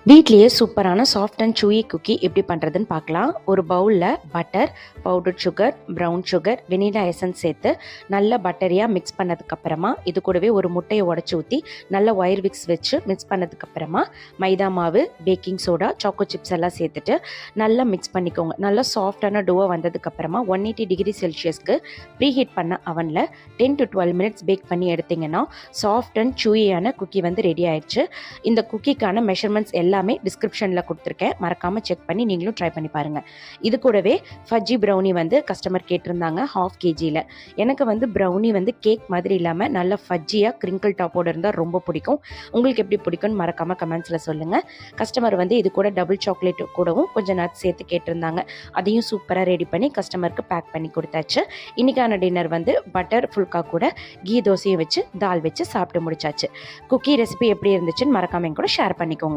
வீட்லேயே சூப்பரான soft and chewy cookie எப்படி பண்ணுறதுன்னு பார்க்கலாம். ஒரு பவுலில் butter, powder sugar, brown sugar, vanilla essence சேர்த்து நல்லா பட்டரியாக மிக்ஸ் பண்ணதுக்கப்புறமா இது கூடவே ஒரு முட்டையை உடச்சி ஊற்றி நல்லா ஒயர் விக்ஸ் வச்சு மிக்ஸ் பண்ணதுக்கப்புறமா மைதா மாவு, பேக்கிங் சோடா, சாக்கோ சிப்ஸ் எல்லாம் சேர்த்துட்டு நல்லா மிக்ஸ் பண்ணிக்கோங்க. நல்லா சாஃப்டான டோவை வந்ததுக்கப்புறமா 180 டிகிரி செல்சியஸ்க்கு ப்ரீ ஹீட் பண்ண அவனில் 10 to 12 மினிட்ஸ் பேக் பண்ணி எடுத்திங்கன்னா சாஃப்ட் அண்ட் சூயியான குக்கி வந்து ரெடி ஆயிடுச்சு. இந்த குக்கிக்கான மெஷர்மெண்ட்ஸ் எல்லாமே டிஸ்கிரிப்ஷனில் கொடுத்துருக்கேன், மறக்காமல் செக் பண்ணி நீங்களும் ட்ரை பண்ணி பாருங்கள். இது கூடவே ஃபஜ்ஜி ப்ரௌனி வந்து கஸ்டமர் கேட்டிருந்தாங்க 1/2 kgயில். எனக்கு வந்து ப்ரௌனி வந்து கேக் மாதிரி இல்லாமல் நல்ல ஃபஜ்ஜியாக கிரிங்கிள் டாப்போடு இருந்தால் ரொம்ப பிடிக்கும். உங்களுக்கு எப்படி பிடிக்கும்னு மறக்காமல் கமெண்ட்ஸில் சொல்லுங்கள். கஸ்டமர் வந்து இது கூட டபுள் சாக்லேட் கூடவும் கொஞ்சம் நட்ஸ் சேர்த்து கேட்டிருந்தாங்க. அதையும் சூப்பராக ரெடி பண்ணி கஸ்டமருக்கு பேக் பண்ணி கொடுத்தாச்சு. இன்றைக்கான டின்னர் வந்து பட்டர் ஃபுல்கா கூட கீ தோசையும் வச்சு தால் வச்சு சாப்பிட்டு முடிச்சாச்சு. குக்கி ரெசிபி எப்படி இருந்துச்சுன்னு மறக்காமல் கூட ஷேர் பண்ணிக்கோங்க.